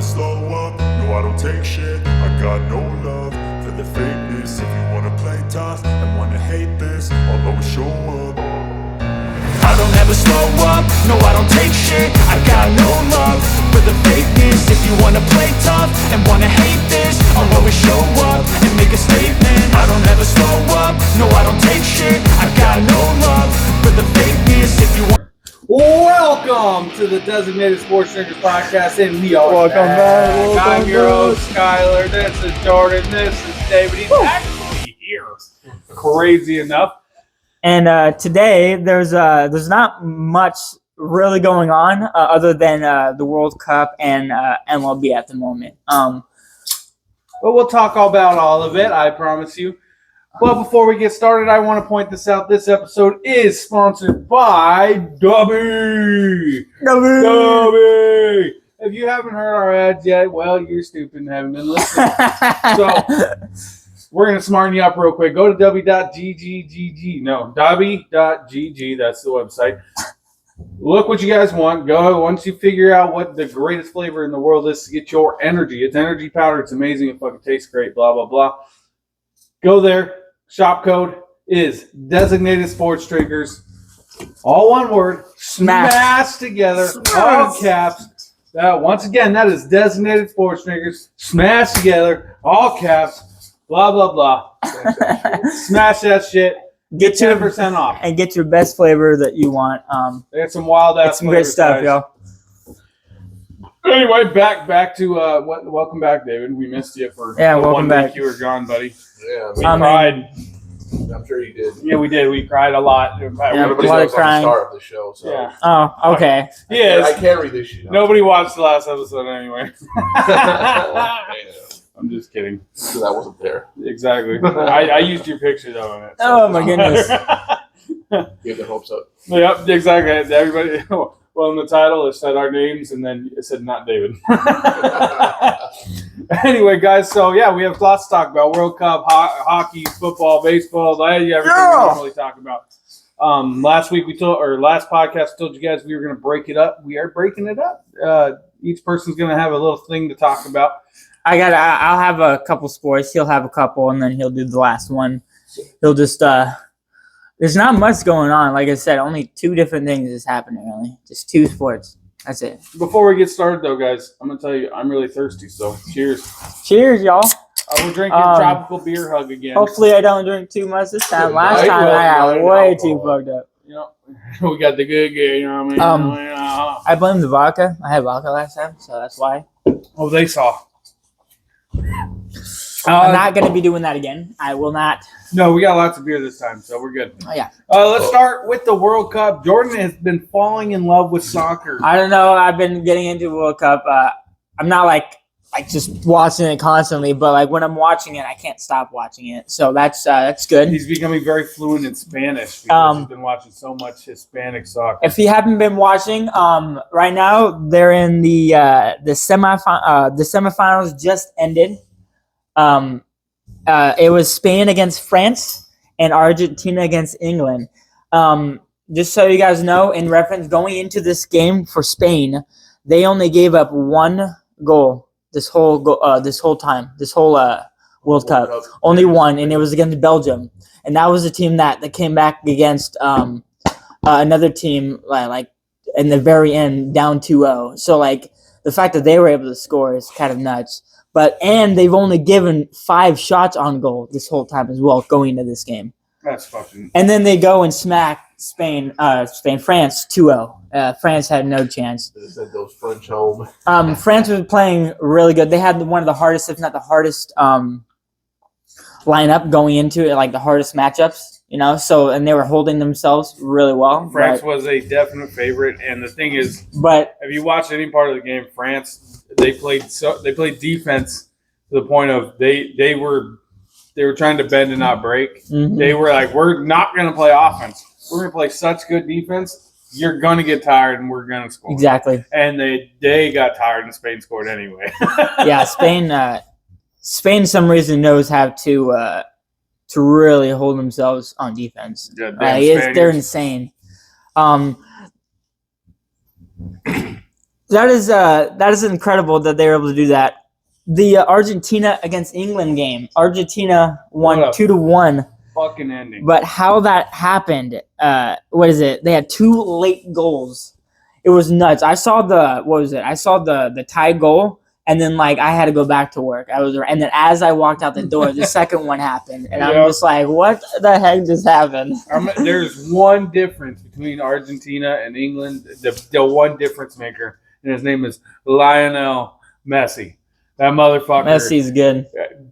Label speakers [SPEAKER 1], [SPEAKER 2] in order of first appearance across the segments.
[SPEAKER 1] slow up, no I don't take shit. I got no love for the fakeness. If you wanna play tough and wanna hate this, I'll always show up. I don't ever slow up, no I don't take shit. I got no love for the fakeness. If you wanna play tough and wanna hate this, I'll always show up and make a statement. I don't ever slow up, no I don't take shit. I got no love for the fakeness. If you want.
[SPEAKER 2] Welcome to the Designated Sports Drinkers Podcast, and we are
[SPEAKER 3] Welcome back.
[SPEAKER 2] I'm your host, Skyler. This is Jordan. This is David. He's actually here. Crazy enough.
[SPEAKER 3] And today, there's not much really going on other than the World Cup and MLB at the moment.
[SPEAKER 2] But we'll talk about all of it, I promise you. But before we get started, I want to point this out. This episode is sponsored by Dubby. If you haven't heard our ads yet, well, you're stupid and haven't been listening. So we're going to smarten you up real quick. Go to Dubby.gg. No, Dubby.gg. That's the website. Look what you guys want. Go. Once you figure out what the greatest flavor in the world is to get your energy. It's energy powder. It's amazing. It fucking tastes great. Blah, blah, blah. Go there. Shop code is Designated Sports Drinkers. All one word. Smash together. All caps. Once again, that is Designated Sports Drinkers. Smash together. All caps. Blah, blah, blah. Smash that shit. Get 10% off.
[SPEAKER 3] And get your best flavor that you want.
[SPEAKER 2] They got some wild ass
[SPEAKER 3] some great stuff, y'all.
[SPEAKER 2] Anyway, back to welcome back, David. We missed you for
[SPEAKER 3] welcome
[SPEAKER 2] 1
[SPEAKER 3] back.
[SPEAKER 2] week you were gone, buddy.
[SPEAKER 4] Yeah,
[SPEAKER 2] We cried.
[SPEAKER 4] I'm sure you did.
[SPEAKER 2] Yeah, we did. We cried a lot.
[SPEAKER 4] Everybody
[SPEAKER 3] a lot
[SPEAKER 4] knows
[SPEAKER 3] of crying.
[SPEAKER 4] I'm the star of the show, so
[SPEAKER 2] Yeah.
[SPEAKER 3] Oh, okay.
[SPEAKER 2] Yes.
[SPEAKER 4] I carry this shit.
[SPEAKER 2] Nobody watched the last episode anyway.
[SPEAKER 4] Damn.
[SPEAKER 2] I'm just kidding.
[SPEAKER 4] So that wasn't there.
[SPEAKER 2] Exactly. I used your picture though in it.
[SPEAKER 3] Oh, my goodness.
[SPEAKER 4] Get their hopes up.
[SPEAKER 2] Yep, exactly. Everybody. Well, in the title, it said our names, and then it said not David. Anyway, guys, so yeah, we have lots to talk about. World Cup, hockey, football, baseball, everything we normally talk about. Last podcast told you guys we were going to break it up. We are breaking it up. Each person's going to have a little thing to talk about.
[SPEAKER 3] I'll have a couple sports. He'll have a couple, and then he'll do the last one. He'll just there's not much going on. Like I said, only two different things is happening, really. Just two sports. That's it.
[SPEAKER 2] Before we get started, though, guys, I'm going to tell you, I'm really thirsty, so cheers.
[SPEAKER 3] Cheers, y'all.
[SPEAKER 2] We're drinking tropical beer hug again.
[SPEAKER 3] Hopefully I don't drink too much this time. Last
[SPEAKER 4] Right,
[SPEAKER 3] time
[SPEAKER 4] well,
[SPEAKER 3] I got
[SPEAKER 4] right,
[SPEAKER 3] way
[SPEAKER 4] alcohol.
[SPEAKER 3] too fucked up.
[SPEAKER 2] You know, we got the good gear, you know what I mean?
[SPEAKER 3] I blame the vodka. I had vodka last time, so that's why.
[SPEAKER 2] Oh, they saw.
[SPEAKER 3] I'm not going to be doing that again. I will not.
[SPEAKER 2] No, we got lots of beer this time, so we're good.
[SPEAKER 3] Oh, yeah.
[SPEAKER 2] Let's start with the World Cup. Jordan has been falling in love with soccer.
[SPEAKER 3] I don't know. I've been getting into World Cup. I'm not like just watching it constantly, but like when I'm watching it, I can't stop watching it. So that's good.
[SPEAKER 2] He's becoming very fluent in Spanish because he's been watching so much Hispanic soccer.
[SPEAKER 3] If you haven't been watching, right now they're in the semifinals just ended. It was Spain against France and Argentina against England. Just so you guys know, in reference going into this game for Spain, they only gave up one goal this whole World Cup. Only one, and it was against Belgium, and that was a team that came back against another team like in the very end down 2-0. So like the fact that they were able to score is kind of nuts. And they've only given 5 shots on goal this whole time as well going into this game.
[SPEAKER 2] That's fucking.
[SPEAKER 3] And then they go and smack France 2-0. France had no chance.
[SPEAKER 4] They sent those French home.
[SPEAKER 3] France was playing really good. They had one of the hardest, if not the hardest, lineup going into it, like the hardest matchups, you know. So, and they were holding themselves really well.
[SPEAKER 2] France was a definite favorite, and the thing is,
[SPEAKER 3] but
[SPEAKER 2] if you watch any part of the game, France they played defense to the point of they were trying to bend and not break.
[SPEAKER 3] Mm-hmm.
[SPEAKER 2] They were like, we're not going to play offense. We're going to play such good defense. You're going to get tired, and we're going to score.
[SPEAKER 3] Exactly.
[SPEAKER 2] And they got tired, and Spain scored anyway.
[SPEAKER 3] Yeah, Spain, some reason knows how to really hold themselves on defense. They're insane. That is incredible that they were able to do that. The Argentina against England game, Argentina won
[SPEAKER 2] What a
[SPEAKER 3] 2-1.
[SPEAKER 2] Fucking ending.
[SPEAKER 3] But how that happened? What is it? They had 2 late goals. It was nuts. I saw the tie goal, and then like I had to go back to work. And then as I walked out the door, the second one happened, and I'm just like, what the heck just happened?
[SPEAKER 2] There's one difference between Argentina and England. The one difference maker, and his name is Lionel Messi. That motherfucker.
[SPEAKER 3] Messi's good.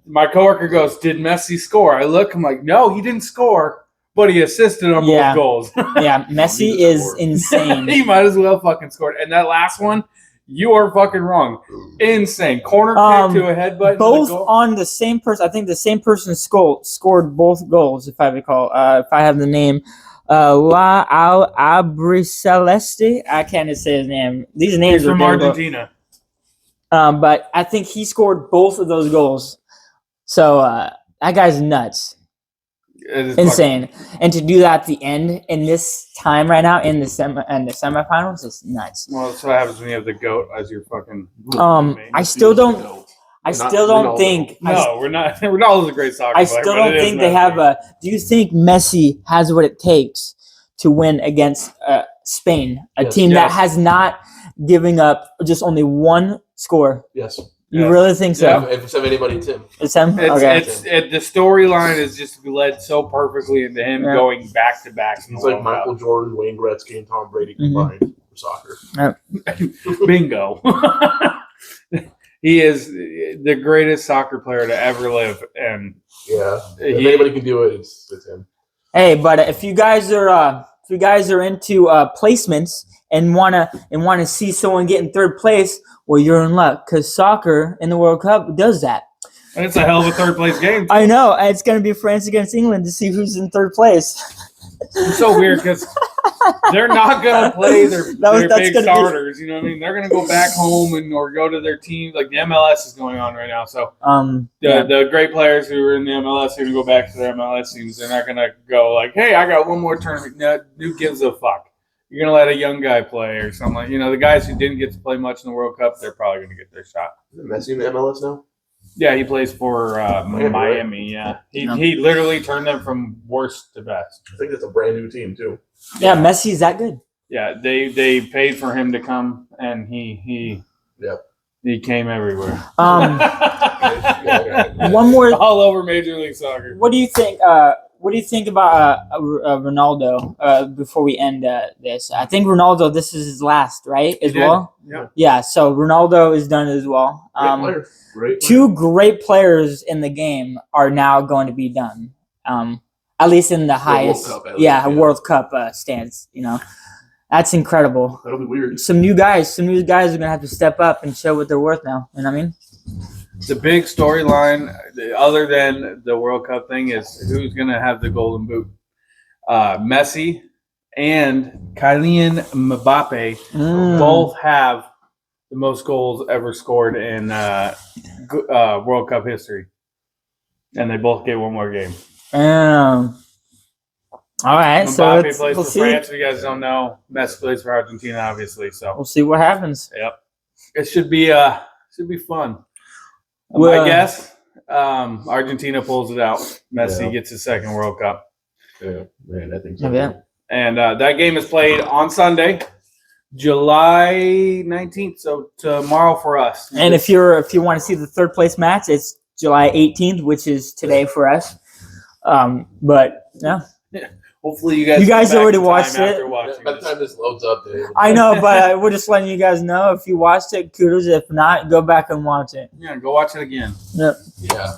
[SPEAKER 2] My coworker goes, "Did Messi score?" I look. I'm like, "No, he didn't score, but he assisted on both goals."
[SPEAKER 3] Yeah, Messi is insane.
[SPEAKER 2] He might as well fucking scored. And that last one, you are fucking wrong. Insane corner kick to a headbutt.
[SPEAKER 3] Both on the same person. I think the same person scored both goals. If I recall, if I have the name, La Abriceleste. I can't just say his name. These names
[SPEAKER 2] He's
[SPEAKER 3] are
[SPEAKER 2] from Argentina.
[SPEAKER 3] But I think he scored both of those goals. So that guy's nuts. Insane. And to do that at the end in this time right now in the semifinals is nuts.
[SPEAKER 2] Well, that's what happens when you have the GOAT as your fucking
[SPEAKER 3] I still don't think
[SPEAKER 2] we're not Ronaldo's a great soccer player.
[SPEAKER 3] I still don't think they have do you think Messi has what it takes to win against Spain, a team that has not giving up just only one score?
[SPEAKER 4] Yes.
[SPEAKER 3] You really think so?
[SPEAKER 4] Yeah, if it's anybody, it's him.
[SPEAKER 3] It's him?
[SPEAKER 2] The storyline is just led so perfectly into him going back to back.
[SPEAKER 4] It's like Michael Jordan, Wayne Gretzky, and Tom Brady combined for soccer.
[SPEAKER 2] Bingo. He is the greatest soccer player to ever live, and
[SPEAKER 4] if anybody can do it, it's him.
[SPEAKER 3] Hey, but if you guys are into placements and wanna see someone get in third place, well, you're in luck because soccer in the World Cup does that.
[SPEAKER 2] And it's a hell of a third place game.
[SPEAKER 3] I know. It's going to be France against England to see who's in third place.
[SPEAKER 2] It's so weird because they're not going to play their big starters. You know what I mean? They're going to go back home or go to their team. Like the MLS is going on right now. So the great players who are in the MLS are going to go back to their MLS teams. They're not going to go like, hey, I got one more tournament. No, who gives a fuck? You're going to let a young guy play or something like, the guys who didn't get to play much in the World Cup, they're probably going to get their shot.
[SPEAKER 4] Is Messi in the MLS now?
[SPEAKER 2] Yeah, he plays for Miami. Yeah, he literally turned them from worst to best.
[SPEAKER 4] I think that's a brand new team too.
[SPEAKER 3] Yeah, Messi's that good.
[SPEAKER 2] Yeah, they paid for him to come, and he came everywhere.
[SPEAKER 3] One more
[SPEAKER 2] all over Major League Soccer.
[SPEAKER 3] What do you think? What do you think about Ronaldo? Before we end this, I think Ronaldo. This is his last, right? As well.
[SPEAKER 2] Yeah.
[SPEAKER 3] Yeah. So Ronaldo is done as well.
[SPEAKER 4] Great player.
[SPEAKER 3] Two great players in the game are now going to be done. At least in the highest, World Cup stands. That's incredible.
[SPEAKER 4] That'll be weird.
[SPEAKER 3] Some new guys are gonna have to step up and show what they're worth now. You know what I mean?
[SPEAKER 2] The big storyline, other than the World Cup thing, is who's going to have the Golden Boot. Messi and Kylian Mbappe both have the most goals ever scored in World Cup history. And they both get one more game.
[SPEAKER 3] All right.
[SPEAKER 2] Mbappe plays for France. If you guys don't know, Messi plays for Argentina, obviously. So
[SPEAKER 3] we'll see what happens.
[SPEAKER 2] Yep. It should be fun.
[SPEAKER 3] Well,
[SPEAKER 2] I guess Argentina pulls it out. Messi gets his second World Cup.
[SPEAKER 4] Yeah, man, I think so.
[SPEAKER 3] Yeah.
[SPEAKER 2] And that game is played on Sunday, July 19th. So tomorrow for us.
[SPEAKER 3] And if you want to see the third place match, it's July 18th, which is today for us. But yeah.
[SPEAKER 2] Hopefully you guys
[SPEAKER 3] already watched it.
[SPEAKER 4] By the time this loads up, Dave.
[SPEAKER 3] I know, but we're just letting you guys know. If you watched it, kudos. If not, go back and watch it.
[SPEAKER 2] Yeah, go watch it again.
[SPEAKER 3] Yep.
[SPEAKER 4] Yeah.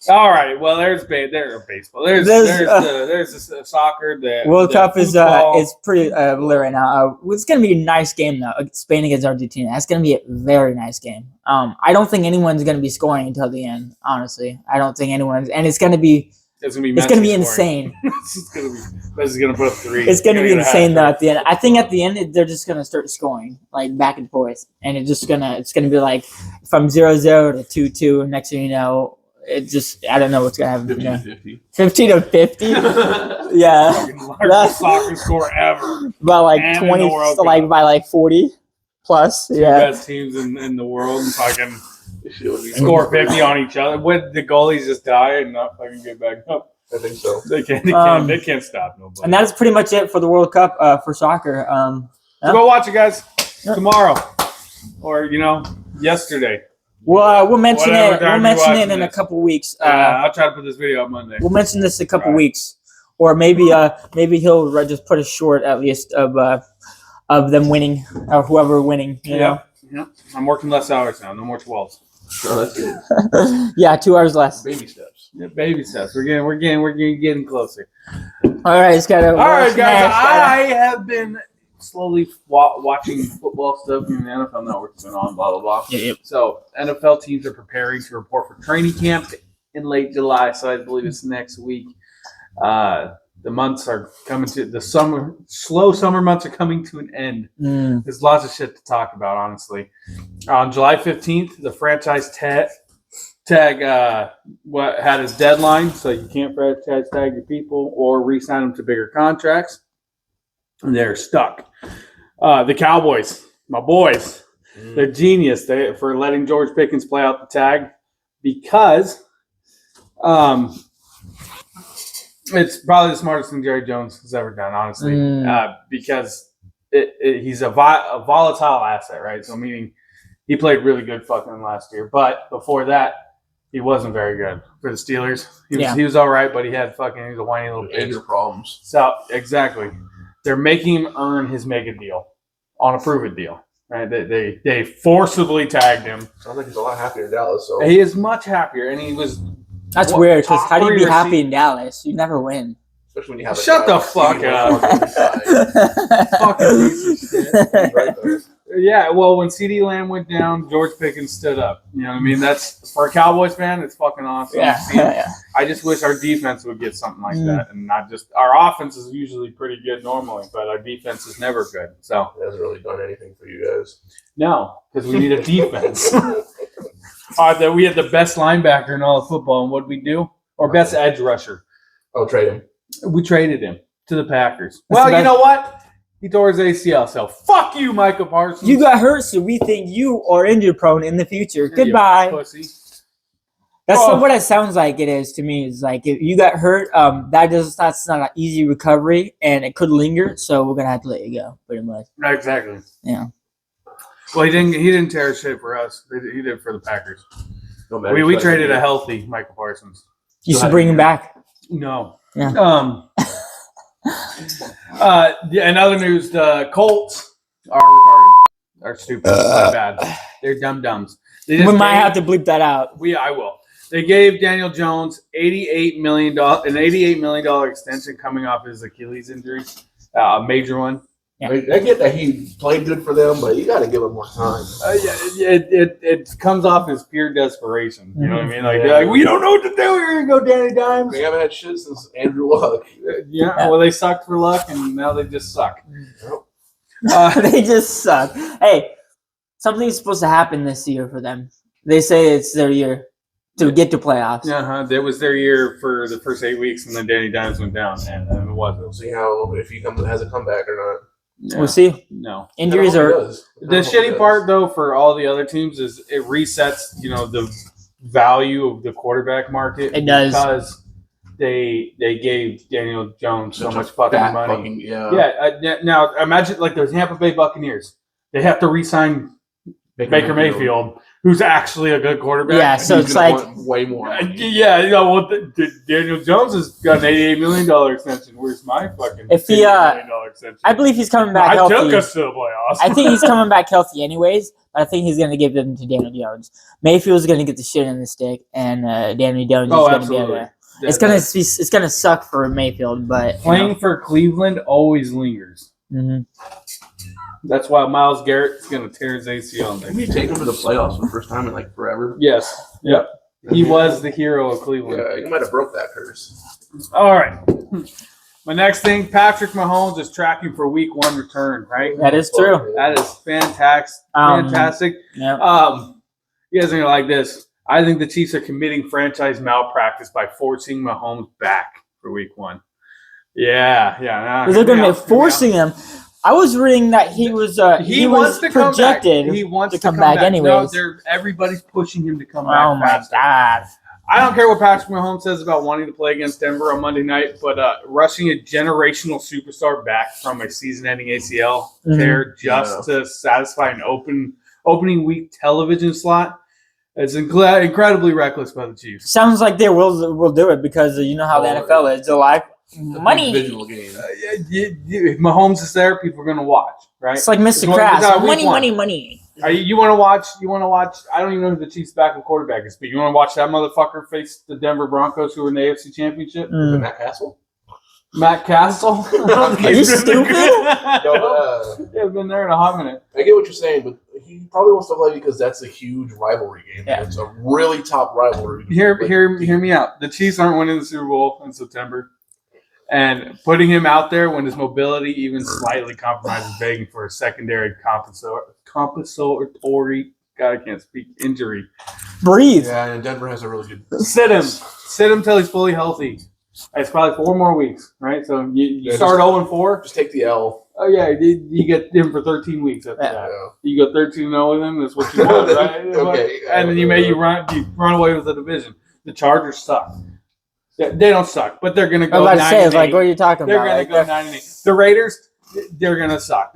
[SPEAKER 2] All right. Well, there's baseball. There's the soccer. The
[SPEAKER 3] World Cup is pretty lit right now. It's gonna be a nice game though. Spain against Argentina. That's gonna be a very nice game. I don't think anyone's gonna be scoring until the end. Honestly, I don't think anyone's, and it's gonna be insane.
[SPEAKER 2] Messi's gonna put up 3.
[SPEAKER 3] It's gonna be insane though at the end. I think at the end they're just gonna start scoring like back and forth, and it's gonna be like from 0-0 to 2-2. And next thing you know, I don't know what's gonna happen. 50 to 50. Yeah,
[SPEAKER 2] largest soccer score ever
[SPEAKER 3] by like 20, by like 40. plus.
[SPEAKER 2] two
[SPEAKER 3] Yeah.
[SPEAKER 2] best teams in the world and fucking score 50 on each other. Would the goalies just die and not fucking get back up?
[SPEAKER 4] I think so.
[SPEAKER 2] They can't stop nobody.
[SPEAKER 3] And that's pretty much it for the World Cup for soccer.
[SPEAKER 2] So go watch it, guys, tomorrow or yesterday.
[SPEAKER 3] We'll mention
[SPEAKER 2] Whatever
[SPEAKER 3] it.
[SPEAKER 2] time
[SPEAKER 3] We'll
[SPEAKER 2] you're
[SPEAKER 3] mention it
[SPEAKER 2] watching
[SPEAKER 3] in a
[SPEAKER 2] this.
[SPEAKER 3] couple weeks.
[SPEAKER 2] I'll try to put this video up Monday.
[SPEAKER 3] We'll mention this in a couple
[SPEAKER 2] Right.
[SPEAKER 3] weeks, or maybe he'll just put a short at least of them winning or whoever winning. You know.
[SPEAKER 2] Yeah. I'm working less hours now. No more 12s.
[SPEAKER 4] Oh, that's good.
[SPEAKER 3] Yeah, 2 hours less.
[SPEAKER 4] Baby steps.
[SPEAKER 2] Yeah, baby steps. We're getting closer.
[SPEAKER 3] All right, Scotto.
[SPEAKER 2] All right, guys. I have been slowly watching football stuff in the NFL Network's been on, blah, blah, blah.
[SPEAKER 3] Yeah.
[SPEAKER 2] So NFL teams are preparing to report for training camp in late July, so I believe it's next week. The months are coming to the slow summer months are coming to an end. There's lots of shit to talk about, honestly. On July 15th, the franchise tag had his deadline, so you can't franchise tag your people or re-sign them to bigger contracts. And they're stuck. The Cowboys, my boys, they're genius for letting George Pickens play out the tag because it's probably the smartest thing Jerry Jones has ever done, honestly, because he's a volatile asset, right? So meaning he played really good fucking last year, but before that, he wasn't very good for the Steelers. He was all right, but he had he was a whiny little bitch.
[SPEAKER 4] Anger problems.
[SPEAKER 2] So exactly, they're making him earn his mega deal on a prove it deal, right? They forcibly tagged him.
[SPEAKER 4] Sounds like he's a lot happier in Dallas. So
[SPEAKER 2] He is much happier, and he was.
[SPEAKER 3] That's weird because
[SPEAKER 2] top
[SPEAKER 3] how do you be
[SPEAKER 2] three
[SPEAKER 3] happy in Dallas? You never win.
[SPEAKER 4] especially when you have.
[SPEAKER 2] Shut the fuck up. Fucking piece of shit.
[SPEAKER 4] Right there.
[SPEAKER 2] Yeah, well, when CD Lamb went down, George Pickens stood up. You know what I mean? That's for a Cowboys fan. It's fucking awesome.
[SPEAKER 3] Yeah.
[SPEAKER 2] See it. I just wish our defense would get something like that, and not just our offense is usually pretty good normally, but our defense is never good. So
[SPEAKER 4] It hasn't really done anything for you guys.
[SPEAKER 2] no, because we need a defense. We had the best linebacker in all of football, and what did we do? Or best edge rusher.
[SPEAKER 4] Oh, trade him.
[SPEAKER 2] We traded him to the Packers.
[SPEAKER 3] That's the
[SPEAKER 2] Well, you
[SPEAKER 3] best-
[SPEAKER 2] know what? He tore his ACL, so fuck you, Micah Parsons.
[SPEAKER 3] You got hurt, so we think you are injury prone in the future.
[SPEAKER 2] You
[SPEAKER 3] Goodbye.
[SPEAKER 2] pussy.
[SPEAKER 3] That's
[SPEAKER 2] Oh.
[SPEAKER 3] what it sounds like it is to me. It's like if you got hurt, that's not an easy recovery, and it could linger. So we're gonna have to let you go, pretty much.
[SPEAKER 2] Exactly.
[SPEAKER 3] Yeah.
[SPEAKER 2] Well, he didn't tear shit for us. He did it for the Packers.
[SPEAKER 4] No matter
[SPEAKER 2] We
[SPEAKER 4] what
[SPEAKER 2] traded
[SPEAKER 4] you
[SPEAKER 2] a
[SPEAKER 4] do.
[SPEAKER 2] healthy Michael Parsons.
[SPEAKER 3] You should bring him back.
[SPEAKER 2] No.
[SPEAKER 3] Yeah.
[SPEAKER 2] In other news, the Colts are retarded. Are stupid. My bad. They're dum-dums. They
[SPEAKER 3] We
[SPEAKER 2] just
[SPEAKER 3] might
[SPEAKER 2] gave-
[SPEAKER 3] have to bleep that out.
[SPEAKER 2] I will. They gave Daniel Jones an $88 million extension coming off his Achilles injury, a major one.
[SPEAKER 3] Yeah.
[SPEAKER 4] I get that he played good for them, but you got to give him more time.
[SPEAKER 2] It comes off as pure desperation. You know what I mean? Like,
[SPEAKER 4] Yeah.
[SPEAKER 2] they're like, we don't know what to do. We're gonna go Danny Dimes.
[SPEAKER 4] They haven't had shit since Andrew Luck.
[SPEAKER 2] Yeah. Well, they sucked for luck, and now they just suck.
[SPEAKER 3] They just suck. Hey, something's supposed to happen this year for them. They say it's their year to get to playoffs.
[SPEAKER 2] That was their year for the first 8 weeks, and then Danny Dimes went down, and it wasn't.
[SPEAKER 4] We'll see how if he has a comeback or not.
[SPEAKER 2] Yeah.
[SPEAKER 3] We'll see.
[SPEAKER 2] No.
[SPEAKER 3] Injuries
[SPEAKER 4] I hope he
[SPEAKER 3] are.
[SPEAKER 4] does. I
[SPEAKER 2] The
[SPEAKER 4] hope he
[SPEAKER 2] shitty
[SPEAKER 4] does.
[SPEAKER 2] part, though, for all the other teams is it resets, the value of the quarterback market.
[SPEAKER 3] It does.
[SPEAKER 2] Because they gave Daniel Jones so
[SPEAKER 4] Such a
[SPEAKER 2] much fucking
[SPEAKER 4] fat
[SPEAKER 2] money.
[SPEAKER 4] fucking-
[SPEAKER 2] Now, imagine, like, the Tampa Bay Buccaneers. They have to re-sign Baker Mayfield, who's actually a good quarterback.
[SPEAKER 3] Yeah, so
[SPEAKER 4] He's
[SPEAKER 3] it's
[SPEAKER 4] gonna
[SPEAKER 3] like
[SPEAKER 4] want way more.
[SPEAKER 2] Daniel Jones has got an $88 million extension. Where's my fucking
[SPEAKER 3] If he,
[SPEAKER 2] $88 million extension?
[SPEAKER 3] I believe he's coming back
[SPEAKER 2] I
[SPEAKER 3] healthy.
[SPEAKER 2] took us to the playoffs.
[SPEAKER 3] I think he's coming back healthy anyways, but I think he's going to give them to Daniel Jones. Mayfield's going to get the shit in the stick, and Daniel Jones is going to be
[SPEAKER 2] absolutely.
[SPEAKER 3] there. It's gonna suck for Mayfield, but
[SPEAKER 2] Playing for Cleveland always lingers.
[SPEAKER 3] Mhm.
[SPEAKER 2] That's why Myles Garrett is going to tear his ACL.
[SPEAKER 4] Can you take him to the playoffs for the first time in like forever?
[SPEAKER 2] Yes. Yep. He was the hero of Cleveland.
[SPEAKER 4] Yeah, you might have broke that curse.
[SPEAKER 2] All right. My next thing, Patrick Mahomes is tracking for Week 1 return. Right.
[SPEAKER 3] that is true.
[SPEAKER 2] That is fantastic. Fantastic.
[SPEAKER 3] Yeah.
[SPEAKER 2] You guys are gonna like this. I think the Chiefs are committing franchise malpractice by forcing Mahomes back for Week 1. Yeah.
[SPEAKER 3] They're going to be forcing him. I was reading that he was
[SPEAKER 2] wants to come back.
[SPEAKER 3] projected
[SPEAKER 2] He wants
[SPEAKER 3] to come back anyways.
[SPEAKER 2] No, everybody's pushing him to come back.
[SPEAKER 3] Oh my
[SPEAKER 2] faster.
[SPEAKER 3] god!
[SPEAKER 2] I don't care what Patrick Mahomes says about wanting to play against Denver on Monday night, but rushing a generational superstar back from a season-ending ACL tear just to satisfy an opening week television slot is incredibly reckless by the Chiefs.
[SPEAKER 3] Sounds like they will do it because you know how the NFL is. They're like money.
[SPEAKER 4] Divisional game.
[SPEAKER 2] Mahomes is there, people are going to watch, right?
[SPEAKER 3] It's like Mr. Krabs. Money.
[SPEAKER 2] You want to watch? I don't even know who the Chiefs' backup quarterback is, but you want to watch that motherfucker face the Denver Broncos, who were in the AFC Championship?
[SPEAKER 4] Matt Castle?
[SPEAKER 2] Matt Castle?
[SPEAKER 3] Are you stupid?
[SPEAKER 2] I've been there in a hot minute.
[SPEAKER 4] I get what you're saying, but he probably wants to play because that's a huge rivalry game.
[SPEAKER 3] Yeah.
[SPEAKER 4] It's a really top rivalry.
[SPEAKER 2] Hear me out. The Chiefs aren't winning the Super Bowl in September. And putting him out there when his mobility even slightly compromises, begging for a secondary compensatory, God, I can't speak, injury.
[SPEAKER 3] Breathe.
[SPEAKER 4] Yeah, and Denver has a really good...
[SPEAKER 2] Sit him till he's fully healthy. It's probably 4 more weeks, right? So you start 0-4.
[SPEAKER 4] Just take the L.
[SPEAKER 2] Oh, yeah, you get him for 13 weeks after that.
[SPEAKER 4] Yeah.
[SPEAKER 2] You go 13-0 with him, that's what you want, right?
[SPEAKER 4] Okay.
[SPEAKER 2] And then you run away with the division. The Chargers suck. They don't suck, but they're going to go 9-8.
[SPEAKER 3] I was about to say, it's like, what are you talking
[SPEAKER 2] They're
[SPEAKER 3] about?
[SPEAKER 2] going to go 9-8. The Raiders, they're going to suck.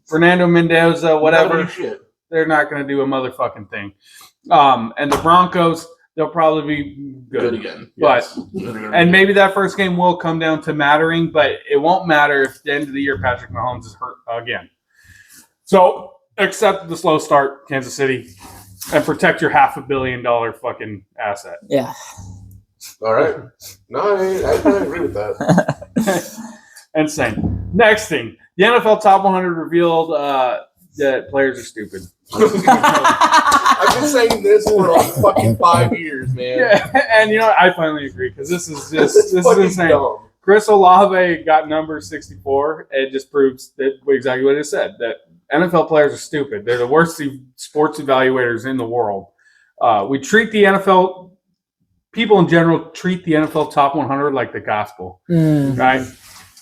[SPEAKER 2] Fernando Mendoza, whatever, they're not going to do a motherfucking thing. And the Broncos, they'll probably be good
[SPEAKER 4] again.
[SPEAKER 2] But and maybe that first game will come down to mattering, but it won't matter if at the end of the year Patrick Mahomes is hurt again. So accept the slow start, Kansas City, and protect your $500 million fucking asset.
[SPEAKER 3] Yeah.
[SPEAKER 4] All right. No, I agree with that.
[SPEAKER 2] Insane. Next thing, the NFL Top 100 revealed that players are stupid.
[SPEAKER 4] I've been saying this for like fucking 5 years, man.
[SPEAKER 2] Yeah, and you know what? I finally agree because this is insane.
[SPEAKER 4] Dumb.
[SPEAKER 2] Chris Olave got number 64. It just proves that exactly what it said, that NFL players are stupid. They're the worst sports evaluators in the world. We treat the NFL, people in general treat the NFL Top 100 like the gospel, right?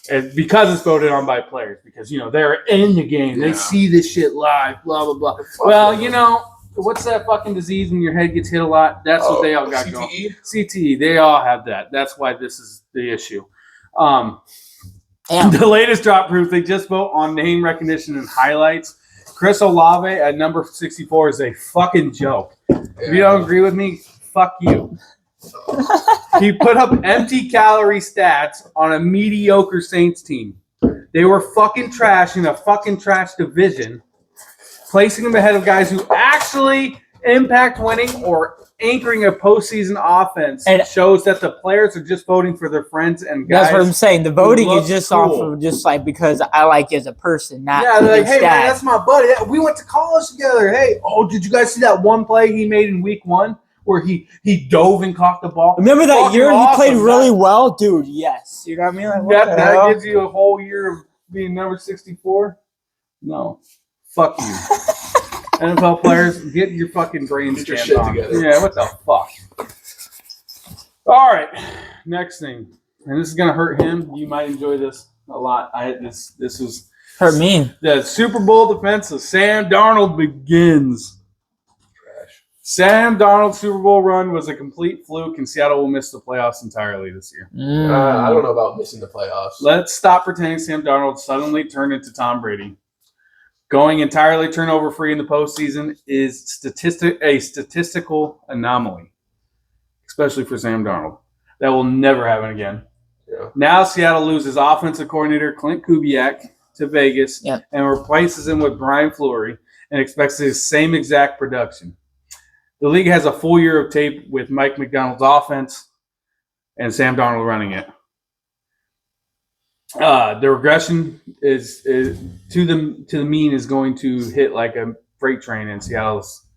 [SPEAKER 2] And because it's voted on by players, because, you know, they're in the game. They see this shit live, blah, blah, blah. Well, you know, what's that fucking disease when your head gets hit a lot? That's what they all got
[SPEAKER 4] CTE?
[SPEAKER 2] going. CTE. They all have that. That's why this is the issue. The latest drop proof, they just vote on name recognition and highlights. Chris Olave at number 64 is a fucking joke. If you don't agree with me, fuck you. He put up empty calorie stats on a mediocre Saints team. They were fucking trash in a fucking trash division, placing them ahead of guys who actually impact winning or anchoring a postseason offense. And shows that the players are just voting for their friends and guys.
[SPEAKER 3] That's what I'm saying. The voting is just
[SPEAKER 2] cool.
[SPEAKER 3] off of just like because I like you as a person, not
[SPEAKER 2] they're like, hey man, that's my buddy. We went to college together. Hey, did you guys see that one play he made in week 1? Where he dove and caught the ball.
[SPEAKER 3] Remember that year he played really well? Dude, yes. You know what I mean? Like, what the hell?
[SPEAKER 2] That gives you a whole year of being number 64? No. Fuck you. NFL players, get your fucking brains
[SPEAKER 4] your shit together.
[SPEAKER 2] Yeah, what the fuck? All right. Next thing. And this is going to hurt him. You might enjoy this a lot. This was...
[SPEAKER 3] Hurt me.
[SPEAKER 2] The Super Bowl defense of Sam Darnold begins. Sam Darnold's Super Bowl run was a complete fluke, and Seattle will miss the playoffs entirely this year.
[SPEAKER 4] I don't know about missing the playoffs.
[SPEAKER 2] Let's stop pretending Sam Darnold suddenly turned into Tom Brady. Going entirely turnover-free in the postseason is a statistical anomaly, especially for Sam Darnold. That will never happen again.
[SPEAKER 4] Yeah.
[SPEAKER 2] Now Seattle loses offensive coordinator Clint Kubiak to Vegas and replaces him with Brian Fleury and expects his same exact production. The league has a full year of tape with Mike McDonald's offense and Sam Darnold running it. The regression is to the mean is going to hit like a freight train, and Seattle's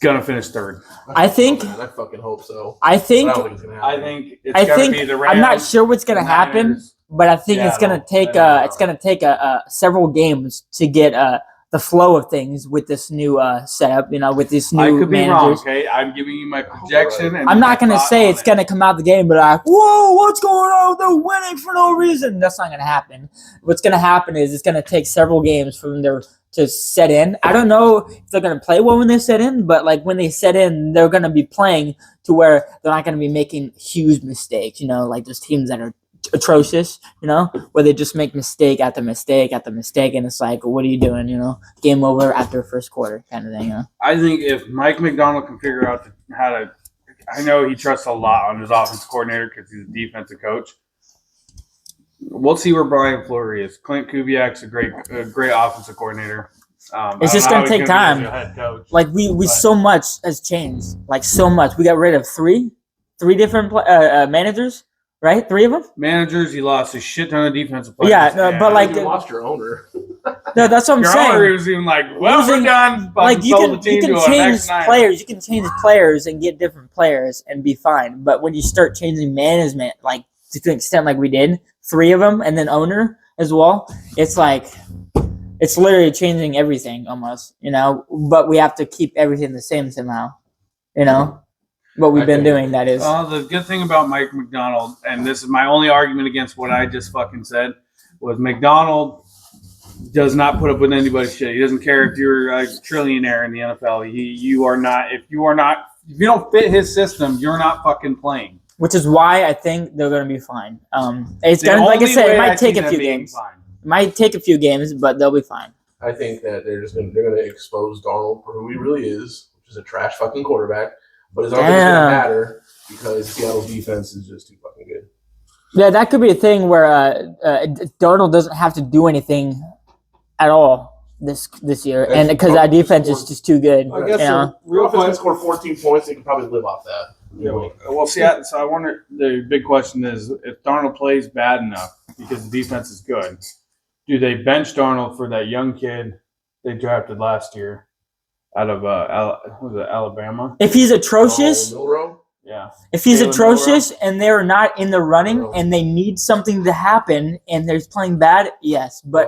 [SPEAKER 2] going to finish third.
[SPEAKER 3] I think.
[SPEAKER 4] I fucking hope so.
[SPEAKER 3] I think
[SPEAKER 4] I don't think it's going to happen.
[SPEAKER 2] I think it's going to be the Rams.
[SPEAKER 3] I'm not sure what's going to happen, but I think it's going to take several games to get the flow of things with this new setup. With this new
[SPEAKER 2] I could be wrong.
[SPEAKER 3] managers.
[SPEAKER 2] Okay, I'm giving you my projection. And
[SPEAKER 3] I'm
[SPEAKER 2] my
[SPEAKER 3] not gonna
[SPEAKER 2] thought
[SPEAKER 3] say
[SPEAKER 2] on
[SPEAKER 3] it's
[SPEAKER 2] it.
[SPEAKER 3] gonna come out the game, but whoa, what's going on? They're winning for no reason. That's not gonna happen. What's gonna happen is it's gonna take several games for them to set in. I don't know if they're gonna play well when they set in, but like when they set in, they're gonna be playing to where they're not gonna be making huge mistakes. Like those teams that are atrocious, where they just make mistake after mistake after mistake, and it's like, what are you doing? Game over after first quarter kind of thing.
[SPEAKER 2] I think if Mike McDonald can figure out how to, I know he trusts a lot on his offensive coordinator because he's a defensive coach. We'll see where Brian Fleury is. Clint Kubiak's a great offensive coordinator.
[SPEAKER 3] It's just gonna take time.
[SPEAKER 2] Head coach,
[SPEAKER 3] like we so much has changed. Like so much, we got rid of three different managers. Right, 3 of them.
[SPEAKER 2] Managers, he lost a shit ton of defensive players.
[SPEAKER 3] Yeah, no, but like
[SPEAKER 4] You lost your owner.
[SPEAKER 3] no, that's what I'm
[SPEAKER 2] your
[SPEAKER 3] saying.
[SPEAKER 2] owner was even like, well, we're done.
[SPEAKER 3] Like you
[SPEAKER 2] Sold
[SPEAKER 3] can change players. You can change players and get different players and be fine. But when you start changing management, like to the extent like we did, 3 of them, and then owner as well, it's like it's literally changing everything almost. But we have to keep everything the same somehow. What we've been doing, that is.
[SPEAKER 2] The good thing about Mike McDonald, and this is my only argument against what I just fucking said, was McDonald does not put up with anybody's shit. He doesn't care if you're a trillionaire in the NFL. If you don't fit his system, you're not fucking playing.
[SPEAKER 3] Which is why I think they're going to be fine. It's gonna, like I said, it might take a few games. It might take a few games, but they'll be fine.
[SPEAKER 4] I think that they're going to expose Darnold for who he really is, which is a trash fucking quarterback. But it's not going to matter because Seattle's defense is just too fucking good.
[SPEAKER 3] Yeah, that could be a thing where Darnold doesn't have to do anything at all this year, and because that defense is just too good.
[SPEAKER 4] I guess real quick, score 14 points, they can probably live off that.
[SPEAKER 2] Yeah, well, see, so I wonder. The big question is, if Darnold plays bad enough because the defense is good, do they bench Darnold for that young kid they drafted last year out of Alabama?
[SPEAKER 3] If he's atrocious,
[SPEAKER 2] yeah.
[SPEAKER 3] If he's atrocious and they're not in the running and they need something to happen and they're playing bad, yes, but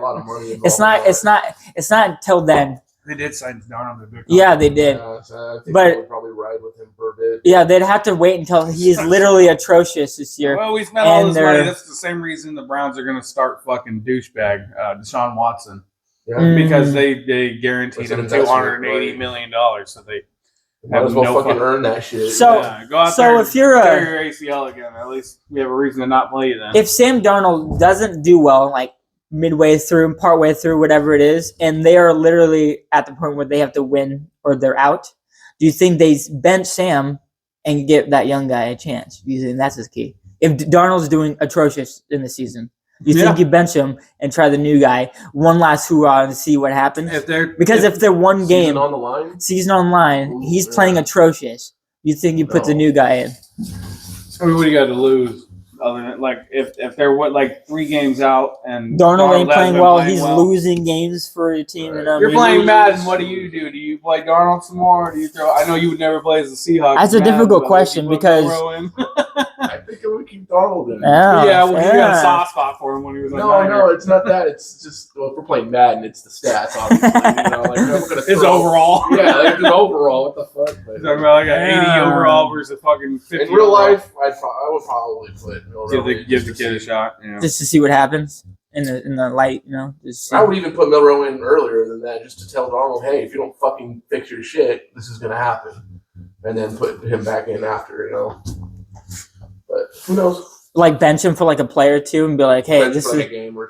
[SPEAKER 3] it's not until then.
[SPEAKER 2] They did sign Darnold to big.
[SPEAKER 3] Yeah, they did.
[SPEAKER 4] I think
[SPEAKER 3] But
[SPEAKER 4] they would probably ride with him for a bit.
[SPEAKER 3] yeah, they'd have to wait until he's literally atrocious this year.
[SPEAKER 2] Well, we spent all this money. That's the same reason the Browns are going to start fucking douchebag Deshaun Watson.
[SPEAKER 4] Yeah.
[SPEAKER 2] Because they guaranteed him $280 million, so they
[SPEAKER 4] might as well fucking earn that shit.
[SPEAKER 3] So,
[SPEAKER 2] go out there
[SPEAKER 3] if you're
[SPEAKER 2] tear your ACL again, at least we have a reason to not play you then.
[SPEAKER 3] If Sam Darnold doesn't do well, like midway through, partway through, whatever it is, and they are literally at the point where they have to win or they're out, do you think they bench Sam and give that young guy a chance? Do you think that's his key? If Darnold's doing atrocious in the season, do you think you bench him and try the new guy one last hoorah and see what happens? If they're one game season on the line, he's playing atrocious. You think you put the new guy in?
[SPEAKER 2] I mean, what do you got to lose? Other than if they're 3 games out and
[SPEAKER 3] Darnold ain't playing well, he's losing games for your team.
[SPEAKER 2] Right. You're playing Madden. What do? Do you play Darnold some more? Or do you throw? I know you would never play as the Seahawks.
[SPEAKER 3] That's a difficult question because
[SPEAKER 4] I think it would keep Darnold in.
[SPEAKER 2] Yeah, well, you got a soft spot for him when he was.
[SPEAKER 4] No, it's not that. It's just if we're playing Madden, it's the stats. Obviously,
[SPEAKER 2] his overall.
[SPEAKER 4] Yeah, his overall. What the fuck?
[SPEAKER 2] You're talking about an 80 overall versus a fucking 50.
[SPEAKER 4] In real life, I would probably put.
[SPEAKER 2] Give the kid a shot.
[SPEAKER 3] Just to see what happens in the light,
[SPEAKER 4] I would even put Milroe in earlier than that, just to tell Darnold, hey, if you don't fucking fix your shit, this is gonna happen, and then put him back in after, But who knows?
[SPEAKER 3] Like bench him for like a play or two and be like, hey, this is
[SPEAKER 4] a game or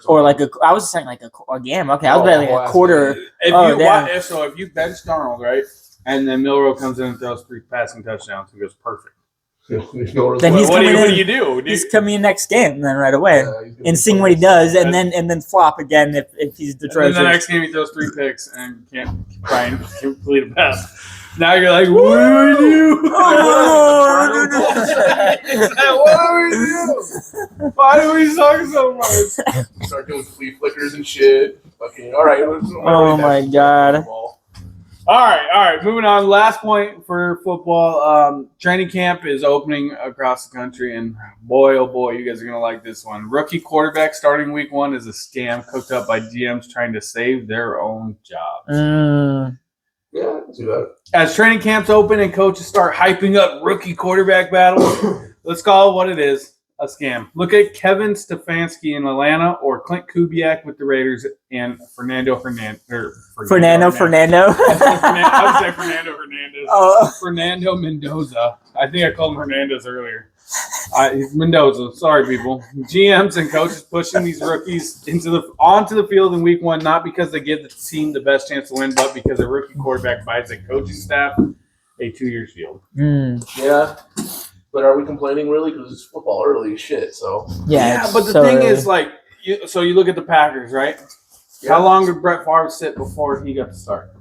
[SPEAKER 3] I was saying like a game. Okay, I was betting like a quarter.
[SPEAKER 2] If you bench Darnold, right, and then Milroe comes in and throws 3 passing touchdowns and goes perfect.
[SPEAKER 3] Then
[SPEAKER 2] what do you do?
[SPEAKER 3] He's coming in next game then right away and seeing what he does and then flop again if he's the treasure.
[SPEAKER 2] And then the next game he throws 3 picks and can't try and complete a pass. Now you're like, what do we do? What do we do? Why do we suck so much?
[SPEAKER 4] Start doing flea flickers and shit. Fucking all right.
[SPEAKER 3] Oh my god.
[SPEAKER 2] All right. Moving on. Last point for football. Training camp is opening across the country, and boy, oh boy, you guys are gonna like this one. Rookie quarterback starting week 1 is a scam cooked up by GMs trying to save their own jobs.
[SPEAKER 4] Yeah, I can see that.
[SPEAKER 2] As training camps open and coaches start hyping up rookie quarterback battles, let's call it what it is. A scam. Look at Kevin Stefanski in Atlanta or Clint Kubiak with the Raiders and Fernando Hernandez.
[SPEAKER 3] Fernando.
[SPEAKER 2] I would say Fernando Hernandez. Fernando Mendoza. I think I called him Hernandez earlier. He's Mendoza. Sorry, people. GMs and coaches pushing these rookies onto the field in week 1, not because they give the team the best chance to win, but because a rookie quarterback buys a coaching staff a 2-year shield.
[SPEAKER 4] Yeah. But are we complaining really? Because it's football early as shit. So
[SPEAKER 2] yeah, but the thing is, like, you look at the Packers, right? Yeah. How long did Brett Favre sit before he got to start?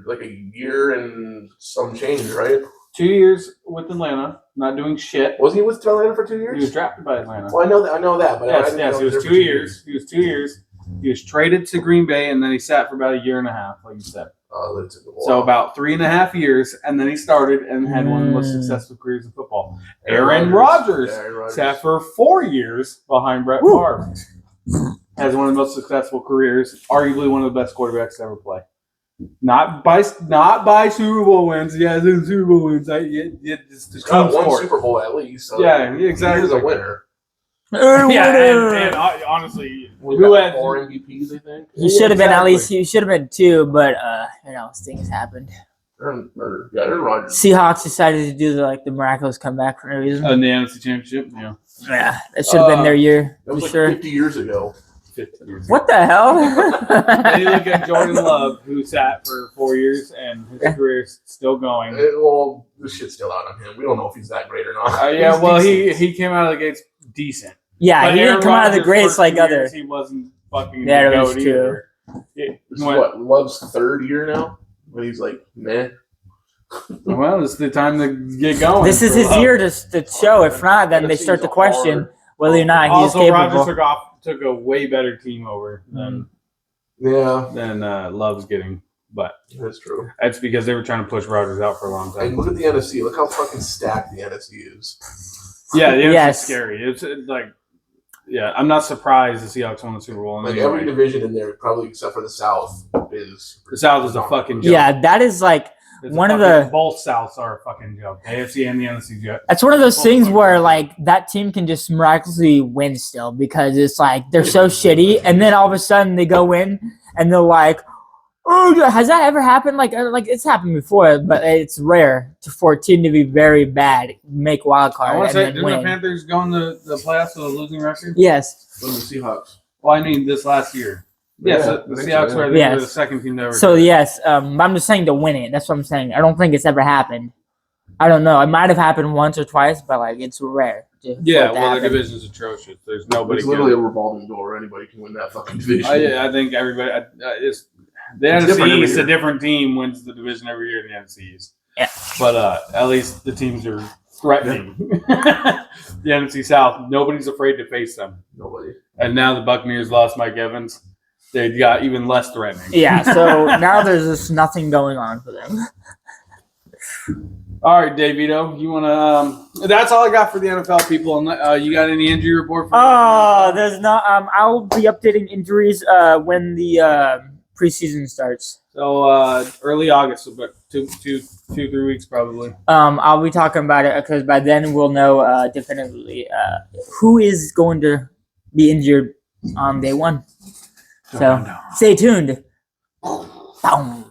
[SPEAKER 4] Like a year and some change, right?
[SPEAKER 2] 2 years with Atlanta, not doing shit.
[SPEAKER 4] Was he with Atlanta for 2 years?
[SPEAKER 2] He was drafted by Atlanta.
[SPEAKER 4] Well, I know that. But
[SPEAKER 2] yes, he was 2 years. He was 2 years. He was traded to Green Bay, and then he sat for about a year and a half, like you said. So about 3.5 years, and then he started and had one of the most successful careers in football. Aaron Rodgers sat for 4 years behind Brett Favre. Has one of the most successful careers, arguably one of the best quarterbacks to ever play. Not by Super Bowl wins. Yeah, Super Bowl wins. It's the
[SPEAKER 4] got one Super Bowl at least. So
[SPEAKER 2] yeah, exactly.
[SPEAKER 4] He's a winner.
[SPEAKER 2] And honestly,
[SPEAKER 4] who had 4 MVPs? I think
[SPEAKER 3] he should have been at least. He should have been 2, but things happened.
[SPEAKER 4] Aaron Rodgers.
[SPEAKER 3] Seahawks decided to do the miraculous comeback for no reason.
[SPEAKER 2] In the NFC Championship,
[SPEAKER 3] yeah, that should have been their year.
[SPEAKER 4] That was
[SPEAKER 3] for sure.
[SPEAKER 4] 50 years ago.
[SPEAKER 2] 50 years
[SPEAKER 3] what the hell?
[SPEAKER 2] Then you look at Jordan Love, who sat for 4 years, and his career is still going.
[SPEAKER 4] Well, the shit's still out on him. We don't know if he's that great or not.
[SPEAKER 2] He came out of the gates decent.
[SPEAKER 3] Yeah,
[SPEAKER 2] but
[SPEAKER 3] he didn't come out of the greats like others.
[SPEAKER 2] He wasn't fucking
[SPEAKER 3] that
[SPEAKER 2] the
[SPEAKER 3] was
[SPEAKER 2] goat
[SPEAKER 3] true.
[SPEAKER 2] either.
[SPEAKER 4] This is Love's 3rd year now? When he's like, meh.
[SPEAKER 2] Well, it's the time to get going.
[SPEAKER 3] This is his year to show. If not, then they start to question whether or not he's capable.
[SPEAKER 2] Also, Rodgers took a way better team over than Love's getting. But
[SPEAKER 4] that's true.
[SPEAKER 2] That's because they were trying to push Rodgers out for a long time.
[SPEAKER 4] And look at the NFC. Look how fucking stacked the NFC is.
[SPEAKER 2] Yeah, the NFC is scary. It's I'm not surprised the Seahawks won the Super Bowl.
[SPEAKER 4] Every division in there, probably except for the South, is
[SPEAKER 2] the South is a fucking joke.
[SPEAKER 3] Yeah, that is one of the
[SPEAKER 2] both Souths are a fucking joke. The AFC and the NFC joke.
[SPEAKER 3] That's one of those things where that team can just miraculously win still because it's they're so shitty, and then all of a sudden they go in and they're like, oh, has that ever happened? Like it's happened before, but it's rare for a team to be very bad, make wild card.
[SPEAKER 2] I want to say, didn't
[SPEAKER 3] win.
[SPEAKER 2] the Panthers go in the playoffs with a losing record?
[SPEAKER 3] Yes.
[SPEAKER 4] From the Seahawks.
[SPEAKER 2] Well, I mean this last year. Yes, the Seahawks were the second team to ever.
[SPEAKER 3] So yes, I'm just saying to win it. That's what I'm saying. I don't think it's ever happened. I don't know. It might have happened once or twice, but it's rare.
[SPEAKER 2] The division's atrocious. There's nobody.
[SPEAKER 4] It's literally a revolving door. Anybody can win that fucking division.
[SPEAKER 2] I think everybody. The NFC East, a different team wins the division every year in the NFC East.
[SPEAKER 3] Yeah.
[SPEAKER 2] But at least the teams are threatening. The NFC South, nobody's afraid to face them.
[SPEAKER 4] Nobody.
[SPEAKER 2] And now the Buccaneers lost Mike Evans. They got even less threatening.
[SPEAKER 3] Yeah, so now there's just nothing going on for them.
[SPEAKER 2] All right, Davito, you want to? That's all I got for the NFL people. You got any injury report?
[SPEAKER 3] There's not. I'll be updating injuries when the preseason starts.
[SPEAKER 2] So early August, so about 2-3 weeks probably.
[SPEAKER 3] I'll be talking about it because by then we'll know definitively who is going to be injured on day 1. So stay tuned. Boom.